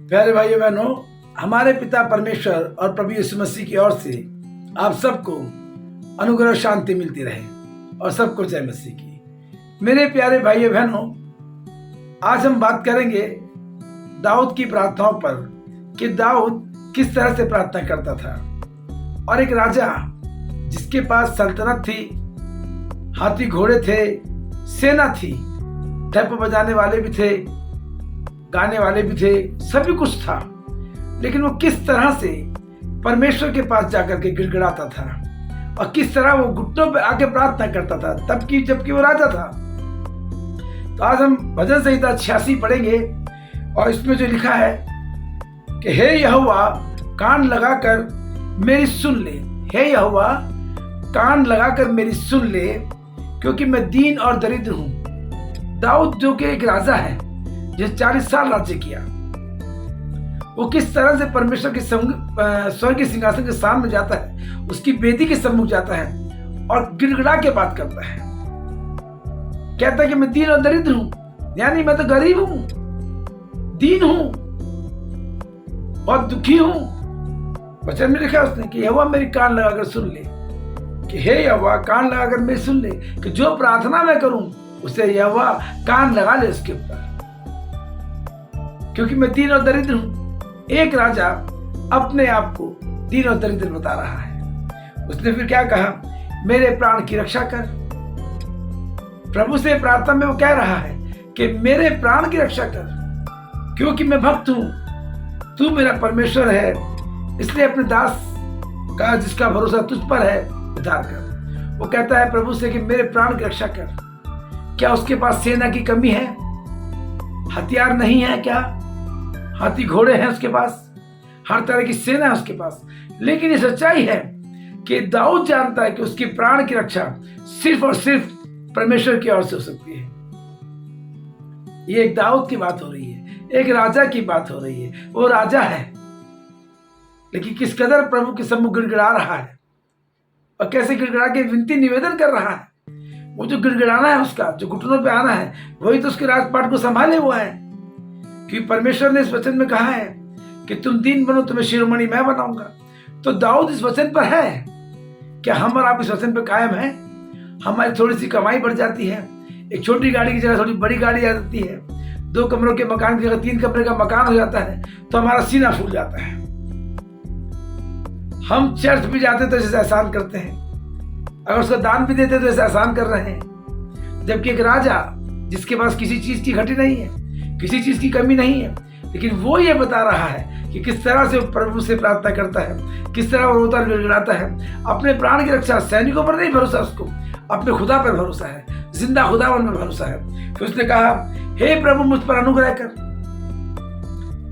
प्यारे भाइयों बहनों, हमारे पिता परमेश्वर और प्रभु यीशु मसीह की ओर से आप सबको अनुग्रह शांति मिलती रहे और सबको जय मसीह की। मेरे प्यारे भाइयों बहनों, आज हम बात करेंगे दाऊद की प्रार्थनाओं पर कि दाऊद किस तरह से प्रार्थना करता था। और एक राजा जिसके पास सल्तनत थी, हाथी घोड़े थे, सेना थी, ढप बजाने वाले भी थे, गाने वाले भी थे, सभी कुछ था, लेकिन वो किस तरह से परमेश्वर के पास जाकर के गिड़गिड़ाता था और किस तरह वो घुटनों पे आके प्रार्थना करता था तब की जबकि वो राजा था। तो आज हम भजन संहिता 86 पढ़ेंगे और इसमें जो लिखा है कि हे यहोवा कान लगाकर मेरी सुन ले, हे यहोवा कान लगाकर मेरी सुन ले, क्योंकि मैं दीन और दरिद्र हूं। दाऊद जो कि एक राजा है जिस 40 साल राज्य किया, वो किस तरह से परमेश्वर के स्वर्ग के सिंहासन के सामने जाता है, उसकी वेदी के सम्मुख जाता है और गिड़गिड़ा के बात करता है। कहता है कि मैं दीन और दरिद्र हूं, यानी मैं तो गरीब हूं, दीन हूं, बहुत दुखी हूं। वचन में लिखा उसने कि यहोवा मेरी कान लगाकर सुन ले, कि हे यहोवा कान लगाकर मेरी सुन ले, कि जो प्रार्थना मैं करूं उसे यहोवा कान लगा ले उसके ऊपर, क्योंकि मैं दीन और दरिद्र हूं। एक राजा अपने आप को दीन और दरिद्र बता रहा है। उसने फिर क्या कहा, मेरे प्राण की रक्षा कर। प्रभु से प्रार्थना में वो कह रहा है कि मेरे प्राण की रक्षा कर, क्योंकि मैं भक्त हूं, तू मेरा परमेश्वर है, इसलिए अपने दास का जिसका भरोसा तुझ पर है उद्धार कर। वो कहता है प्रभु से कि मेरे प्राण की रक्षा कर। क्या उसके पास सेना की कमी है? हथियार नहीं है क्या? हाथी घोड़े हैं उसके पास, हर तरह की सेना है उसके पास, लेकिन ये सच्चाई है कि दाऊद जानता है कि उसकी प्राण की रक्षा सिर्फ और सिर्फ परमेश्वर की ओर से हो सकती है। ये एक दाऊद की बात हो रही है, एक राजा की बात हो रही है। वो राजा है, लेकिन किस कदर प्रभु के सम्मुख गिड़गिड़ा रहा है और कैसे गिड़गिड़ा के विनती निवेदन कर रहा है। वो जो गिड़गिड़ाना है उसका, जो घुटनों पे आना है, वही तो उसके राजपाट को संभाले हुआ है। क्योंकि परमेश्वर ने इस वचन में कहा है कि तुम दीन बनो, तुम्हें शिरोमणि मैं बनाऊंगा। तो दाऊद इस वचन पर है। क्या हम और आप इस वचन पर कायम हैं? हमारी थोड़ी सी कमाई बढ़ जाती है, एक छोटी गाड़ी की जगह थोड़ी बड़ी गाड़ी आ जाती है, 2 कमरों के मकान की जगह 3 कमरे का मकान हो जाता है, तो हमारा सीना फूल जाता है। हम चर्च भी जाते तो जैसे एहसान करते हैं, अगर उसका दान भी देते तो ऐसे एहसान कर रहे हैं। जबकि एक राजा जिसके पास किसी चीज की घटी नहीं है, किसी चीज की कमी नहीं है, लेकिन वो ये बता रहा है कि किस तरह से प्रभु से प्रार्थना करता है, किस तरह वो रोता गिड़गिड़ाता है। अपने प्राण की रक्षा सैनिकों पर नहीं भरोसा, उसको अपने खुदा पर भरोसा है, जिंदा खुदावन में भरोसा है। फिर उसने कहा हे प्रभु मुझ पर अनुग्रह कर,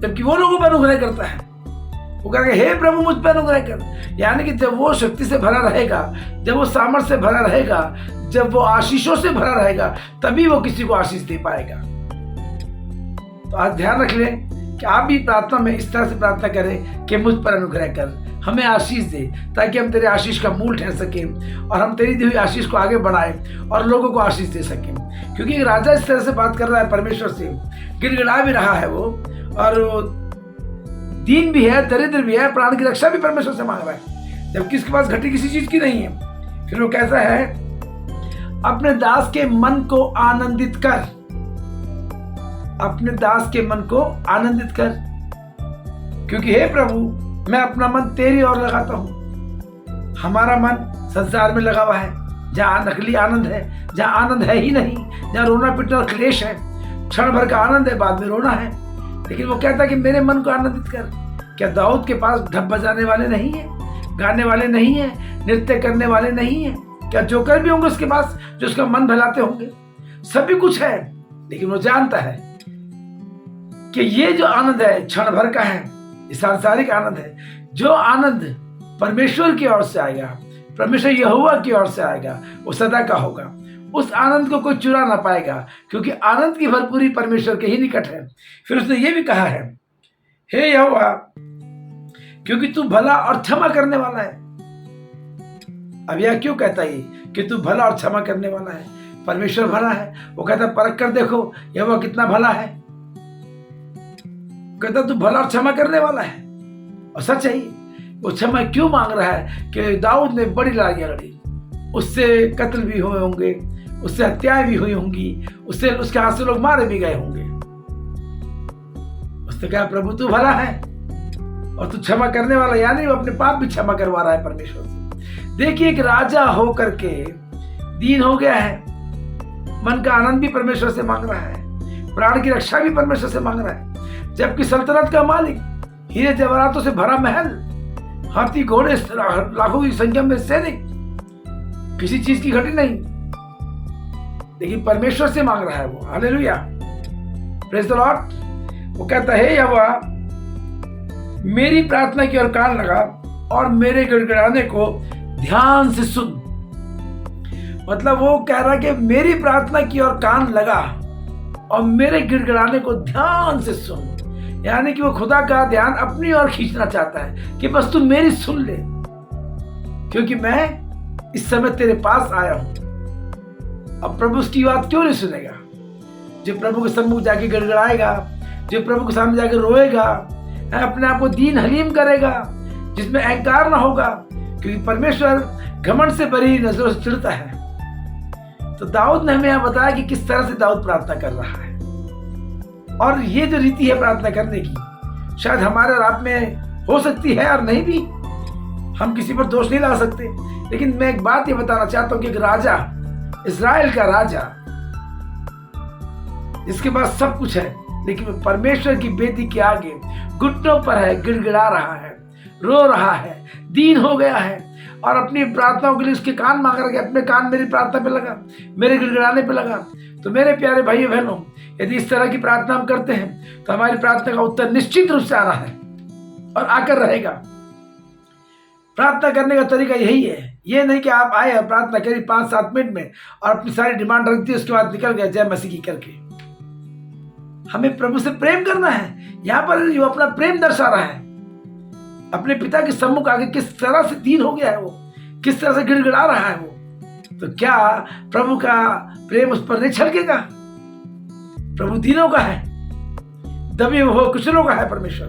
जबकि वो लोगों पर अनुग्रह करता है। वो कहेगा हे प्रभु मुझ पर अनुग्रह कर, यानी कि जब वो शक्ति से भरा रहेगा, जब वो सामर्थ्य से भरा रहेगा, जब वो आशीषों से भरा रहेगा, तभी वो किसी को आशीष दे पाएगा। तो आज ध्यान रख लें कि आप भी प्रार्थना में इस तरह से प्रार्थना करें कि मुझ पर अनुग्रह कर, हमें आशीष दे, ताकि हम तेरे आशीष का मूल ठहर सकें और हम तेरी दी हुई आशीष को आगे बढ़ाएं और लोगों को आशीष दे सकें। क्योंकि एक राजा इस तरह से बात कर रहा है परमेश्वर से, गिड़गिड़ा भी रहा है वो, और वो दीन भी है, दरिद्र भी है, प्राण की रक्षा भी परमेश्वर से मांग रहा है, जबकि इसके पास घटी किसी चीज की नहीं है। फिर वो कैसा है, अपने दास के मन को आनंदित कर, अपने दास के मन को आनंदित कर, क्योंकि हे प्रभु मैं अपना मन तेरी ओर लगाता हूं। हमारा मन संसार में लगा हुआ है, जहां नकली आनंद है, जहां आनंद है ही नहीं, जहां रोना पीटना और क्लेश है, क्षण भर का आनंद है, बाद में रोना है। लेकिन वो कहता है कि मेरे मन को आनंदित कर। क्या दाऊद के पास ढप बजाने वाले नहीं है, गाने वाले नहीं है, नृत्य करने वाले नहीं है? क्या जोकर भी होंगे उसके पास जो उसका मन बहलाते होंगे? सभी कुछ है, लेकिन वो जानता है कि ये जो आनंद है क्षण भर का है, ये सांसारिक आनंद है। जो आनंद परमेश्वर की ओर से आएगा, परमेश्वर यहोवा की ओर से आएगा, वो सदा का होगा। उस आनंद को कोई चुरा ना पाएगा, क्योंकि आनंद की भरपूरी परमेश्वर के ही निकट है। फिर उसने ये भी कहा है, हे यहोवा क्योंकि तू भला और क्षमा करने वाला है। अब यह क्यों कहता है कि तू भला और क्षमा करने वाला है? परमेश्वर भला है। वो कहता है परख कर देखो यहोवा कितना भला है। कहता तू भला और क्षमा करने वाला है, और सच है वो क्षमा क्यों मांग रहा है कि दाऊद ने बड़ी लड़ाइयाँ लड़ी, उससे कत्ल भी हुए होंगे, उससे हत्याएं भी हुई होंगी, उससे उसके हाथ से लोग मारे भी गए होंगे। उसने कहा प्रभु तू भला है और तू क्षमा करने वाला, यानी वो अपने पाप भी क्षमा करवा रहा है परमेश्वर से। देखिए एक राजा हो करके दीन हो गया है, मन का आनंद भी परमेश्वर से मांग रहा है, प्राण की रक्षा भी परमेश्वर से मांग रहा है, जबकि सल्तनत का मालिक, हीरे जवाहरातों से भरा महल, हाथी घोड़े लाखों की संख्या में सैनिक, किसी चीज की घटी नहीं, लेकिन परमेश्वर से मांग रहा है वो। Hallelujah, praise the Lord. वो कहता है यहोवा मेरी प्रार्थना की ओर कान लगा और मेरे गिड़गिड़ाने को ध्यान से सुन। मतलब वो कह रहा है कि मेरी प्रार्थना की ओर कान लगा और मेरे गिड़गिड़ाने को ध्यान से सुन, यानी कि वो खुदा का ध्यान अपनी ओर खींचना चाहता है कि बस तू मेरी सुन ले, क्योंकि मैं इस समय तेरे पास आया हूं। अब प्रभु उसकी बात क्यों नहीं सुनेगा? जो प्रभु के सम्मुख जाके गिड़गिड़ाएगा, जो प्रभु के सामने जाके रोएगा, अपने आप को दीन हलीम करेगा, जिसमें अहंकार ना होगा, क्योंकि परमेश्वर घमंड से भरी नजरों से चिढ़ता है। तो दाऊद ने हमें यहां बताया कि किस तरह से दाऊद प्रार्थना कर रहा है, और ये जो रीति है प्रार्थना करने की, शायद हमारे और आप में हो सकती है और नहीं भी, हम किसी पर दोष नहीं ला सकते। लेकिन मैं एक बात ये बताना चाहता हूं कि एक राजा, इस्राएल का राजा, जिसके पास सब कुछ है, लेकिन परमेश्वर की बेदी के आगे घुटनों पर है, गिड़गिड़ा रहा है, रो रहा है, दीन हो गया है, और अपनी प्रार्थनाओं के लिए उसके कान मांग रहा है कि अपने कान मेरी प्रार्थना पे लगा, मेरे गिड़गिड़ाने पे लगा। तो मेरे प्यारे भाइयों बहनों, यदि इस तरह की प्रार्थना हम करते हैं तो हमारी प्रार्थना का उत्तर निश्चित रूप से आ रहा है और आकर रहेगा। प्रार्थना करने का तरीका यही है, ये नहीं कि आप आए और प्रार्थना करी 5-7 मिनट में और अपनी सारी डिमांड रख दी, उसके बाद निकल गया जय मसीह की करके। हमें प्रभु से प्रेम करना है। यहाँ पर जो अपना प्रेम दर्शा रहा है, अपने पिता के सम्मुख आगे किस तरह से दीन हो गया है वो, किस तरह से गिड़गिड़ा रहा है वो, तो क्या प्रभु का प्रेम उस पर नहीं छलकेगा? प्रभु दीनों का है, दबे हुए कुचलों का है परमेश्वर,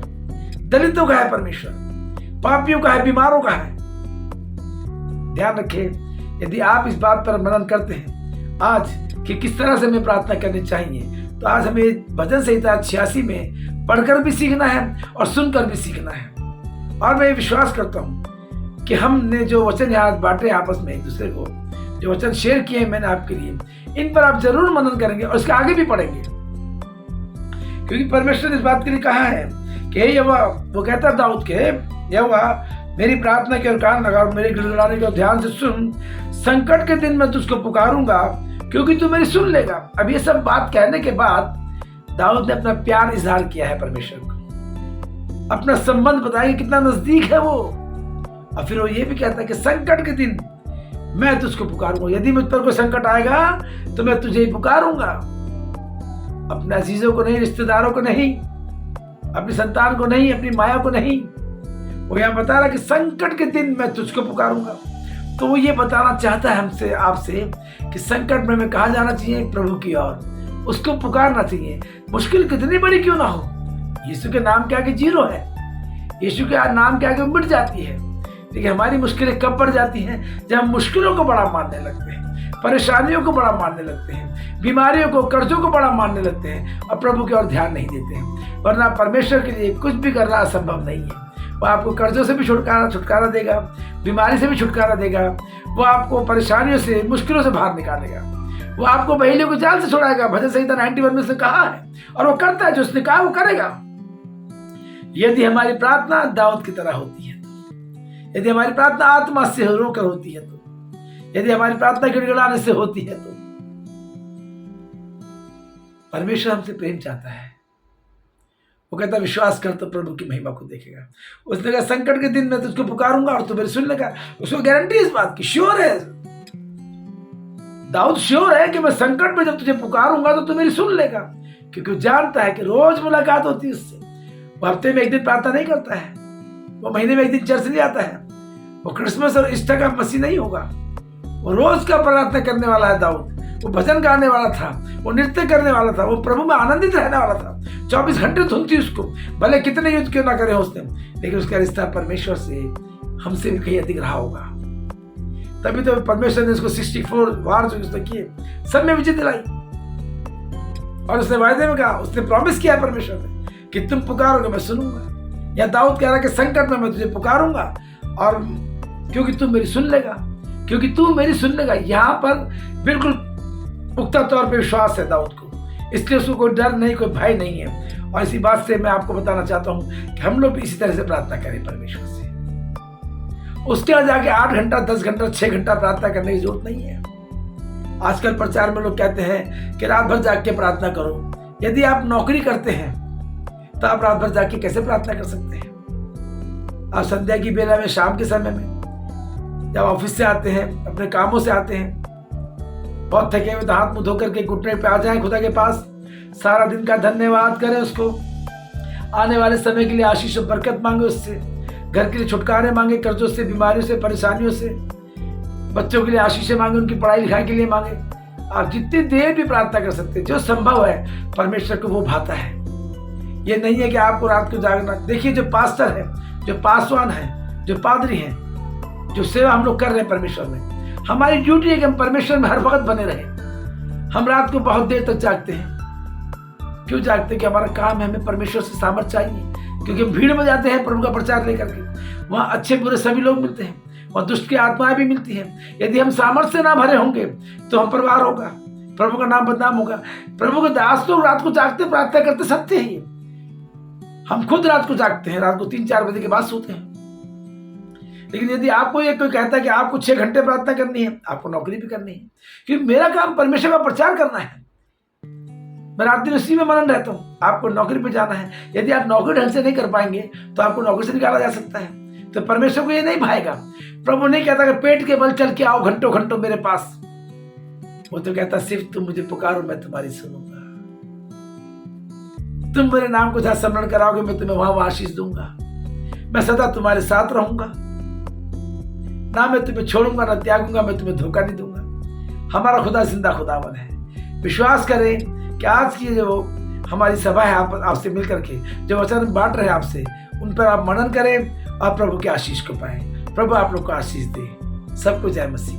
दलितों का है परमेश्वर, पापियों का है, बीमारों का है। ध्यान रखें, यदि आप इस बात पर मनन करते हैं आज कि किस तरह से हमें प्रार्थना करनी चाहिए, तो आज हमें भजन संहिता 86 में पढ़कर भी सीखना है और सुनकर भी सीखना है। और मैं विश्वास करता हूं कि हमने जो वचन यहाँ बांटे आपस में एक दूसरे को, जो वचन शेयर किए हैं मैंने आपके लिए, इन पर आप जरूर मनन करेंगे और इसके आगे भी पढ़ेंगे, क्योंकि परमेश्वर ने इस बात के लिए कहा है कि यहोवा, वो कहता है दाऊद के, यहोवा मेरी प्रार्थना की ओर कान लगा और मेरे गिड़गिड़ाने को ध्यान से सुन, संकट के दिन मैं तुझको पुकारूंगा क्योंकि तू मेरी सुन लेगा। अब ये सब बात कहने के बाद दाऊद ने अपना प्यार इजहार किया है परमेश्वर को, अपना संबंध बताया कि कितना नजदीक है वो, और फिर वो ये भी कहता है कि संकट के दिन मैं तुझको पुकारूंगा। यदि मुझ पर कोई संकट आएगा तो मैं तुझे ही पुकारूंगा, अपने अजीजों को नहीं, रिश्तेदारों को नहीं, अपनी संतान को नहीं, अपनी माया को नहीं। वो यहाँ बता रहा कि संकट के दिन मैं तुझको पुकारूंगा। तो वो ये बताना चाहता है हमसे, आपसे, कि संकट में हमें कहाँ जाना चाहिए? प्रभु की ओर, उसको पुकारना चाहिए। मुश्किल कितनी बड़ी क्यों ना हो, यीशु के नाम के आगे जीरो है, यीशु के नाम के आगे मिट जाती है। लेकिन हमारी मुश्किलें कब बढ़ जाती हैं? जब हम मुश्किलों को बड़ा मानने लगते हैं, परेशानियों को बड़ा मानने लगते हैं, बीमारियों को, कर्जों को बड़ा मानने लगते हैं और प्रभु की ओर ध्यान नहीं देते हैं। वरना परमेश्वर के लिए कुछ भी करना असंभव नहीं है। वो आपको कर्जों से भी छुटकारा देगा, बीमारी से भी छुटकारा देगा, वो आपको परेशानियों से, मुश्किलों से बाहर निकालेगा, वो आपको बहेलियों के जाल से छुड़ाएगा। भजन संहिता 91 में उसने कहा है, और वो करता है, जो उसने कहा वो करेगा। यदि हमारी प्रार्थना दाऊद की तरह होती है, यदि हमारी प्रार्थना आत्मा से रोकर होती है, तो यदि हमारी प्रार्थना गिड़गिड़ाने से होती है, तो परमेश्वर हमसे प्रेम चाहता है। वो कहता विश्वास कर तो प्रभु की महिमा को देखेगा। उसने कहा संकट के दिन मैं तुझको पुकारूंगा और तू मेरी सुन लेगा। उसको गारंटी इस बात की, श्योर है, दाऊद श्योर है कि मैं संकट में जब तुझे पुकारूंगा तो तू मेरी सुन लेगा, क्योंकि वो जानता है कि रोज मुलाकात होती है उससे। वो हफ्ते में एक दिन प्रार्थना नहीं करता है, वो महीने में एक दिन चर्च नहीं आता है, वो क्रिसमस और ईस्टर का मसीह नहीं होगा, वो रोज का प्रार्थना करने वाला है दाऊद। वो भजन गाने वाला था, वो नृत्य करने वाला था, वो प्रभु में आनंदित रहने वाला था। 24 घंटे धुन थी उसको, भले कितने युद्ध क्यों ना करे उसने, लेकिन उसका रिश्ता परमेश्वर से हमसे भी कहीं अधिक रहा होगा। तभी तो परमेश्वर ने उसको 64 वार जो उसने किए सब में विजय दिलाई। और उसने वायदे में कहा, उसने प्रॉमिस किया परमेश्वर ने कि तुम पुकारोगे मैं सुनूंगा। या दाऊद कह रहा कि संकट में मैं तुझे पुकारूंगा और क्योंकि तू मेरी सुन लेगा, क्योंकि तू मेरी सुन लेगा। यहाँ पर बिल्कुल पुख्ता तौर पे विश्वास है दाऊद को, इसलिए उसको कोई डर नहीं, कोई भय नहीं है। और इसी बात से मैं आपको बताना चाहता हूँ कि हम लोग भी इसी तरह से प्रार्थना करें परमेश्वर से। उसके बाद जाके 8 घंटा 10 घंटा 6 घंटा प्रार्थना करने की जरूरत नहीं है। आजकल प्रचार में लोग कहते हैं कि रात भर जाग के प्रार्थना करो। यदि आप नौकरी करते हैं तो आप रात भर जाग के कैसे प्रार्थना कर सकते हैं? आप संध्या की बेला में, शाम के समय में, जब ऑफिस से आते हैं, अपने कामों से आते हैं, बहुत थके हुए, तो हाथ मुंह धो करके घुटने पे आ जाएं खुदा के पास, सारा दिन का धन्यवाद करें उसको, आने वाले समय के लिए आशीष और बरकत मांगे उससे, घर के लिए छुटकारे मांगे, कर्जों से, बीमारियों से, परेशानियों से, बच्चों के लिए आशीषें मांगे, उनकी पढ़ाई लिखाई के लिए मांगे। आप जितनी देर भी प्रार्थना कर सकते हैं, जो संभव है परमेश्वर को वो भाता है। ये नहीं है कि आपको रात को जागना। देखिए, जो पास्टर है, जो पासवान है, जो पादरी है, जो सेवा हम लोग कर रहे हैं परमेश्वर में, हमारी ड्यूटी है कि हम परमेश्वर में हर वक्त बने रहें। हम रात को बहुत देर तक जागते हैं। क्यों जागते हैं? कि हमारा काम है, हमें परमेश्वर से सामर्थ चाहिए, क्योंकि हम भीड़ में जाते हैं प्रभु का प्रचार लेकर के। वहाँ अच्छे बुरे सभी लोग मिलते हैं, वहाँ दुष्ट की आत्माएं भी मिलती हैं। यदि हम सामर्थ से ना भरे होंगे तो हम परिवार होगा, प्रभु का नाम बदनाम होगा। प्रभु के दास लोग रात को जागते, प्रार्थना करते, सत्य है ये। हम खुद रात को जागते हैं, रात को 3-4 बजे के बाद सोते हैं। लेकिन यदि आपको ये कोई कहता है कि आपको 6 घंटे प्रार्थना करनी है, आपको नौकरी भी करनी है, क्योंकि मेरा काम परमेश्वर का प्रचार करना है, मैं रात दिन उसी में मगन रहता हूँ। आपको नौकरी पे जाना है, यदि आप नौकरी ढंग से नहीं कर पाएंगे तो आपको नौकरी से निकाला जा सकता है। तो परमेश्वर को ये नहीं भाएगा। प्रभु नहीं कहता कि पेट के बल चल के आओ घंटों घंटों मेरे पास। वो तो कहता सिर्फ तुम मुझे पुकारो, मैं तुम्हारी सुनूंगा। तुम मेरे नाम को जहां स्मरण कराओगे, मैं तुम्हें वहां आशीष दूंगा। मैं सदा तुम्हारे साथ रहूंगा, ना मैं तुम्हें छोड़ूंगा, ना त्यागूंगा, मैं तुम्हें धोखा नहीं दूंगा। हमारा खुदा जिंदा खुदावन है। विश्वास करें कि आज की जो हमारी सभा है, आपसे मिल करके जो वचन बांट रहे हैं आपसे, उन पर आप मनन करें और प्रभु के आशीष को पाएं। प्रभु आप लोग को आशीष दे। सबको जय मसीह।